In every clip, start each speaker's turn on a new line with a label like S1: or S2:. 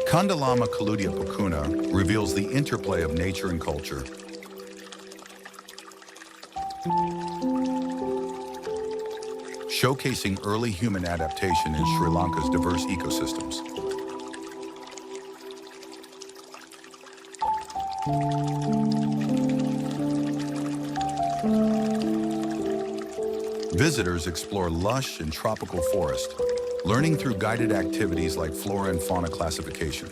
S1: Kandalama Black reveals the interplay of nature and culture, showcasing early human adaptation in Sri Lanka's diverse ecosystems. Visitors explore lush and tropical forest, learning through guided activities like flora and fauna classification.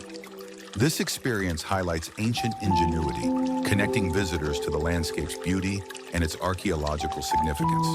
S1: This experience highlights ancient ingenuity, connecting visitors to the landscape's beauty and its archaeological significance.